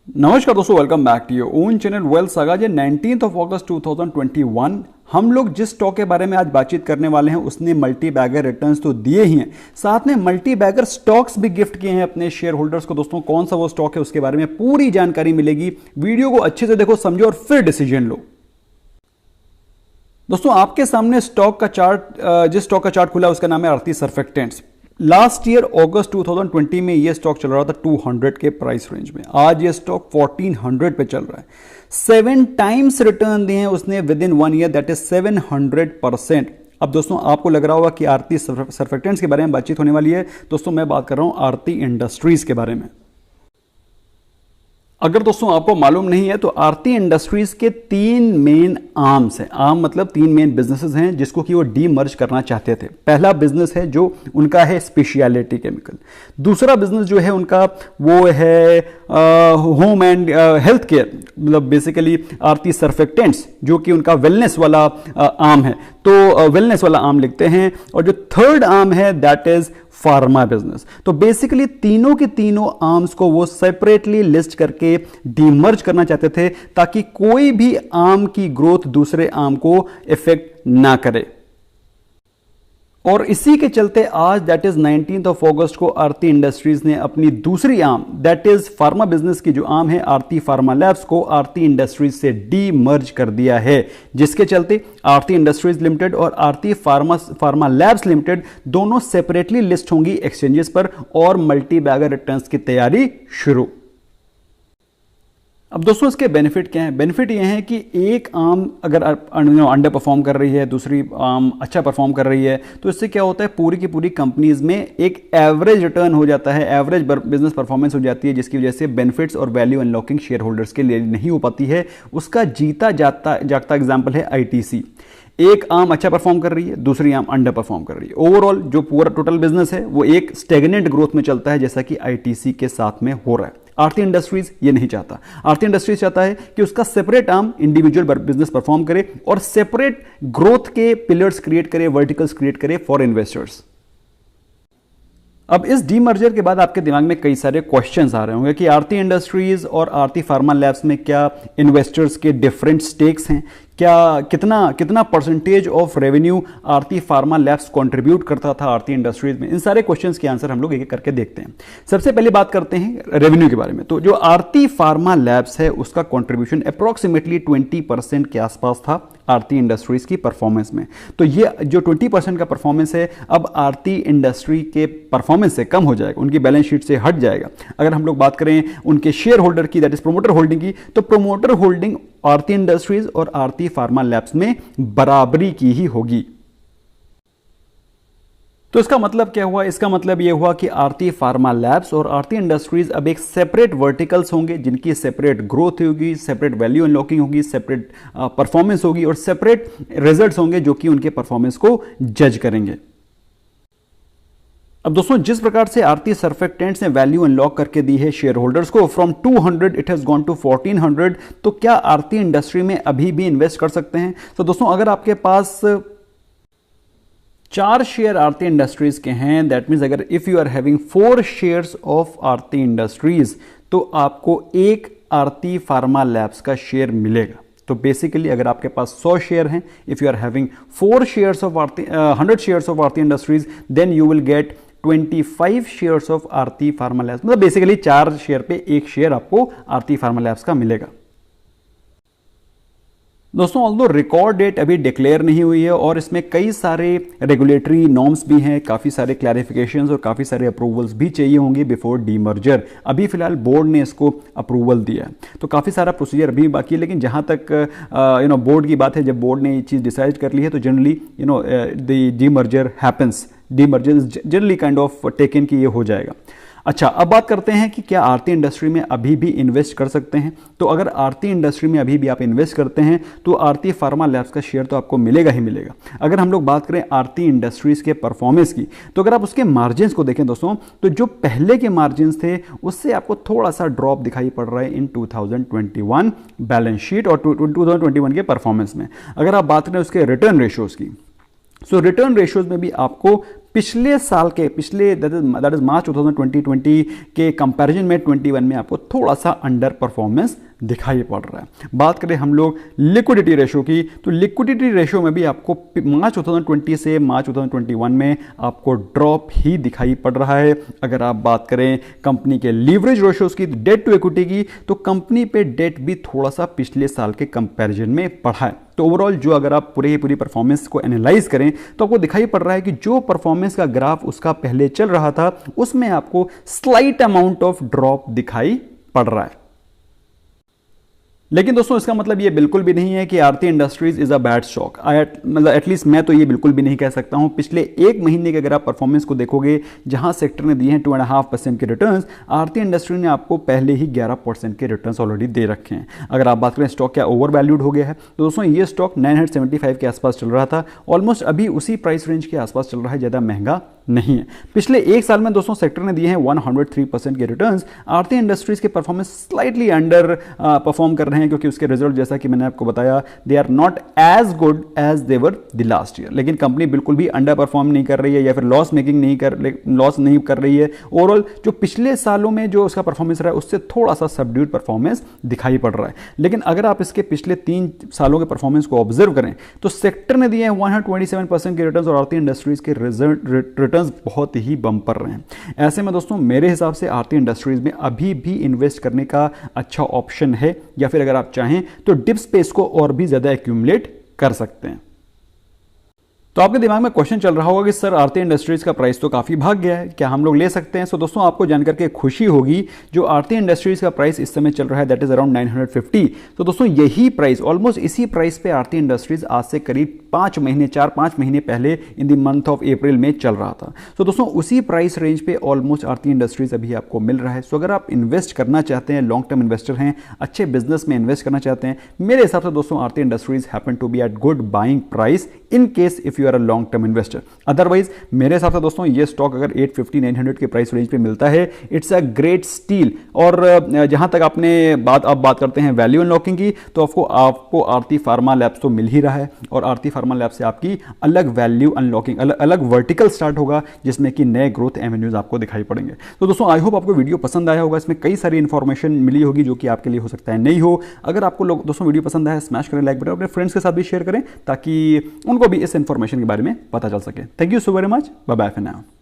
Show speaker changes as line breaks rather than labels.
नमस्कार दोस्तों, welcome back to your own channel wealth saga. जे 19 अगस्त 2021 हम लोग जिस स्टॉक के बारे में आज बातचीत करने वाले हैं उसने मल्टी बैगर रिटर्न्स तो दिए ही हैं, साथ में मल्टी बैगर स्टॉक्स भी गिफ्ट किए हैं अपने शेयर होल्डर्स को। दोस्तों कौन सा वो स्टॉक है उसके बारे में पूरी जानकारी मिलेगी। वीडियो को अच्छे से देखो, समझो और फिर डिसीजन लो। दोस्तों आपके सामने स्टॉक का चार्ट, जिस स्टॉक का चार्ट खुला है उसका नाम है आरती सर्फेक्टेंट्स। लास्ट ईयर अगस्त 2020 में ये स्टॉक चल रहा था 200 के प्राइस रेंज में। आज ये स्टॉक 1400 पे चल रहा है। 7 टाइम्स रिटर्न दिए हैं उसने with in 1 year, that is 700%। अब दोस्तों आपको लग रहा होगा कि आरती सर्फेक्टेंट्स के बारे में बातचीत होने वाली है। दोस्तों मैं बात कर रहा हूं आरती इंडस्ट्रीज के बारे में। अगर दोस्तों आपको मालूम नहीं है तो आरती इंडस्ट्रीज के 3 मेन आर्म्स हैं। आर्म मतलब 3 मेन बिजनेसेस हैं जिसको कि वो डीमर्ज करना चाहते थे। पहला बिजनेस है जो उनका है स्पेशलिटी केमिकल। दूसरा बिजनेस जो है उनका वो है होम एंड हेल्थ केयर, मतलब बेसिकली आरती सर्फेक्टेंट्स जो कि उनका वेलनेस वाला आर्म है, तो वेलनेस वाला आर्म लिखते हैं। और जो थर्ड आर्म है दैट इज फार्मा बिजनेस। तो बेसिकली तीनों के तीनों आर्म्स को वो सेपरेटली लिस्ट करके डीमर्ज करना चाहते थे ताकि कोई भी आर्म की ग्रोथ दूसरे आर्म को इफेक्ट ना करे। और इसी के चलते आज दैट इज 19 अगस्त को आरती इंडस्ट्रीज ने अपनी दूसरी arm that is pharma business की जो आर्म है आरती फार्मा लैब्स को आरती इंडस्ट्रीज से डीमर्ज कर दिया है, जिसके चलते आरती इंडस्ट्रीज लिमिटेड और आरती फार्मा लैब्स लिमिटेड दोनों सेपरेटली लिस्ट होंगी एक्सचेंजेस पर और मल्टी बैगर रिटर्न्स की तैयारी शुरू। अब दोस्तों इसके बेनिफिट क्या है? बेनिफिट ये है कि एक आर्म अगर अंडर परफॉर्म कर रही है, दूसरी आर्म अच्छा परफॉर्म कर रही है, तो इससे क्या होता है पूरी की पूरी कंपनीज में एक एवरेज रिटर्न हो जाता है, एवरेज बिजनेस परफॉर्मेंस हो जाती है, जिसकी वजह से बेनिफिट्स और वैल्यू अनलॉकिंग शेयर होल्डर्स के लिए नहीं हो पाती है। उसका जीता जागता एग्जाम्पल है आईटीसी। एक आर्म अच्छा परफॉर्म कर रही है, दूसरी आर्म अंडर परफॉर्म कर रही है। ओवरऑल जो पूरा टोटल बिजनेस है वो एक स्टेगनेंट ग्रोथ में चलता है, जैसा कि आईटीसी के साथ में हो रहा है। आरती इंडस्ट्रीज ये नहीं चाहता। आरती इंडस्ट्रीज चाहता है कि उसका separate arm individual business perform करे और सेपरेट ग्रोथ के पिलर्स क्रिएट करे, वर्टिकल्स क्रिएट करे फॉर इन्वेस्टर्स। अब इस डीमर्जर के बाद आपके दिमाग में कई सारे क्वेश्चंस आ रहे होंगे कि आरती इंडस्ट्रीज और आरती फार्मा लैब्स में क्या इन्वेस्टर्स के डिफरेंट स्टेक्स हैं, क्या कितना percentage of revenue Aarti pharma labs contribute करता था आरती इंडस्ट्रीज में। इन सारे क्वेश्चंस के आंसर हम लोग एक एक करके देखते हैं। सबसे पहले बात करते हैं रेवेन्यू के बारे में। तो जो आरती फार्मा लैब्स है उसका कंट्रीब्यूशन अप्रोक्सीमेटली 20% के आसपास था आरती इंडस्ट्रीज की परफॉर्मेंस में। तो ये जो 20% का परफॉर्मेंस है अब आरती इंडस्ट्री के परफॉर्मेंस से कम हो जाएगा, उनकी बैलेंस शीट से हट जाएगा। अगर हम लोग बात करें उनके शेयर होल्डर की, दैट इज प्रोमोटर होल्डिंग की, तो प्रोमोटर होल्डिंग आरती इंडस्ट्रीज और आरती फार्मा लैब्स में बराबरी की ही होगी। तो इसका मतलब क्या हुआ? इसका मतलब यह हुआ कि आरती फार्मा लैब्स और आरती इंडस्ट्रीज अब एक सेपरेट वर्टिकल्स होंगे जिनकी सेपरेट ग्रोथ होगी, सेपरेट वैल्यू अनलॉकिंग होगी, सेपरेट परफॉर्मेंस होगी और सेपरेट रिजल्ट्स होंगे जो कि उनके परफॉर्मेंस को जज करेंगे। अब दोस्तों जिस प्रकार से आरती सर्फेक्टेंट्स ने वैल्यू अनलॉक करके दी है शेयर होल्डर्स को, from 200 it has gone to 1400, तो क्या आरती इंडस्ट्री में अभी भी इन्वेस्ट कर सकते हैं? तो दोस्तों अगर आपके पास 4 शेयर आरती इंडस्ट्रीज के हैं, दैट मीन्स अगर if you are having 4 shares of Aarti industries तो आपको एक आरती फार्मा लैब्स का शेयर मिलेगा। तो बेसिकली अगर आपके पास 100 शेयर हैं, if you are having 4 shares of 100 shares of Aarti industries, then you will get 25 shares of Aarti pharma labs. मतलब बेसिकली 4 शेयर पे एक शेयर आपको आरती फार्मा लैब्स का मिलेगा। दोस्तों ऑल्दो रिकॉर्ड डेट अभी डिक्लेयर नहीं हुई है और इसमें कई सारे रेगुलेटरी नॉर्म्स भी हैं, काफ़ी सारे क्लैरिफिकेशंस और काफ़ी सारे अप्रूवल्स भी चाहिए होंगे बिफोर डीमर्जर। अभी फिलहाल बोर्ड ने इसको अप्रूवल दिया है, तो काफ़ी सारा प्रोसीजर अभी बाकी है। लेकिन जहाँ तक बोर्ड की बात है, जब बोर्ड ने ये चीज़ डिसाइड कर ली है तो generally the demerger happens, demerger is generally kind of taken कि ये हो जाएगा। अच्छा, अब बात करते हैं कि क्या आरती इंडस्ट्री में अभी भी इन्वेस्ट कर सकते हैं। तो अगर आरती इंडस्ट्री में अभी भी आप इन्वेस्ट करते हैं तो आरती फार्मा लैब्स का शेयर तो आपको मिलेगा ही मिलेगा। अगर हम लोग बात करें आरती इंडस्ट्रीज के परफॉर्मेंस की, तो अगर आप उसके मार्जिन्स को देखें दोस्तों, तो जो पहले के मार्जिन्स थे उससे आपको थोड़ा सा ड्रॉप दिखाई पड़ रहा है इन 2021 बैलेंस शीट और 2021 के परफॉर्मेंस में। अगर आप बात करें उसके रिटर्न रेशियोज की, सो रिटर्न रेशियोज में भी आपको पिछले साल के दैट इज मार्च 2020 के कंपैरिजन में 21 में आपको थोड़ा सा अंडर परफॉर्मेंस दिखाई पड़ रहा है। बात करें हम लोग लिक्विडिटी रेशो की, तो लिक्विडिटी रेशो में भी आपको मार्च 2020 से मार्च 2021 में आपको ड्रॉप ही दिखाई पड़ रहा है। अगर आप बात करें कंपनी के लीवरेज रेशोज की, डेट टू इक्विटी की, तो कंपनी पे डेट भी थोड़ा सा पिछले साल के कंपैरिजन में बढ़ा है। तो ओवरऑल जो अगर आप पूरी परफॉर्मेंस को एनालाइज करें तो आपको दिखाई पड़ रहा है कि जो परफॉर्मेंस का ग्राफ उसका पहले चल रहा था उसमें आपको स्लाइट अमाउंट ऑफ ड्रॉप दिखाई पड़ रहा है। लेकिन दोस्तों इसका मतलब ये बिल्कुल भी नहीं है कि Aarti industries is a bad stock. मतलब एटलीस्ट मैं तो ये बिल्कुल भी नहीं कह सकता हूं। पिछले एक महीने के अगर आप परफॉर्मेंस को देखोगे, जहां सेक्टर ने दिए हैं 2.5% के रिटर्न्स, आरती इंडस्ट्री ने आपको पहले ही 11% के रिटर्न्स ऑलरेडी दे रखे हैं। अगर आप बात करें स्टॉक क्या ओवर वैल्यूड हो गया है, तो दोस्तों ये स्टॉक 975 के आसपास चल रहा था, ऑलमोस्ट अभी उसी प्राइस रेंज के आसपास चल रहा है, ज़्यादा महंगा नहीं है। पिछले एक साल में दोस्तों सेक्टर ने दिए हैं 103% के रिटर्न्स। आरती इंडस्ट्रीज के परफॉर्मेंस स्लाइटली अंडर परफॉर्म कर रहे हैं क्योंकि उसके रिजल्ट जैसा कि मैंने आपको बताया they are not as good as they were the last year. लेकिन कंपनी बिल्कुल भी अंडर परफॉर्म नहीं कर रही है या फिर लॉस नहीं कर रही है। ओवरऑल जो पिछले सालों में जो उसका परफॉर्मेंस रहा है उससे थोड़ा सा सबड्यूड परफॉर्मेंस दिखाई पड़ रहा है। लेकिन अगर आप इसके पिछले 3 सालों के परफॉर्मेंस को ऑब्जर्व करें तो सेक्टर ने दिए हैं 127% के रिटर्न्स और आरती इंडस्ट्रीज के रिटर्न्स बहुत ही बम्पर रहे हैं। ऐसे में दोस्तों मेरे हिसाब से आरती इंडस्ट्रीज में अभी भी इन्वेस्ट करने का अच्छा ऑप्शन है, या फिर अगर आप चाहें तो डिप स्पेस को और भी ज्यादा एक्यूमुलेट कर सकते हैं। तो आपके दिमाग में क्वेश्चन चल रहा होगा कि सर आरती इंडस्ट्रीज का प्राइस तो काफ़ी भाग गया है, क्या हम लोग ले सकते हैं? सो दोस्तों आपको जानकर के खुशी होगी, जो आरती इंडस्ट्रीज का प्राइस इस समय चल रहा है दैट इज अराउंड 950। तो दोस्तों यही प्राइस, ऑलमोस्ट इसी प्राइस पे आरती इंडस्ट्रीज आज से करीब 4-5 महीने पहले in the month of April में चल रहा था। तो दोस्तों उसी प्राइस रेंज पे ऑलमोस्ट आरती इंडस्ट्रीज अभी आपको मिल रहा है। सो अगर आप इन्वेस्ट करना चाहते हैं, लॉन्ग टर्म इन्वेस्टर हैं, अच्छे बिजनेस में इन्वेस्ट करना चाहते हैं, मेरे हिसाब से दोस्तों Aarti industries happen to be at good buying price in case if you are a long term investor. Otherwise मेरे हिसाब से दोस्तों ये स्टॉक अगर 850-900 के प्राइस रेंज पे मिलता है, इट्स अ ग्रेट स्टील। और जहां तक आप बात करते हैं वैल्यू अनलॉकिंग की, तो आपको आरती फार्मा लैब्स तो मिल ही रहा है, और आरती फार्मा लैब से आपकी अलग वैल्यू अनलॉकिंग, अलग वर्टिकल स्टार्ट होगा जिसमें कि नए ग्रोथ एवेन्यूज आपको दिखाई पड़ेंगे। तो दोस्तों आई होप आपको वीडियो पसंद आया होगा, इसमें कई सारी इंफॉर्मेशन मिली होगी जो कि आपके लिए हो सकता है नहीं हो। अगर आपको दोस्तों वीडियो पसंद आया, स्मैश करें लाइक बटन, अपने फ्रेंड्स के साथ भी शेयर करें ताकि उनको भी इस इंफॉर्मेशन के बारे में पता चल सके। Thank you so very much, bye bye for now.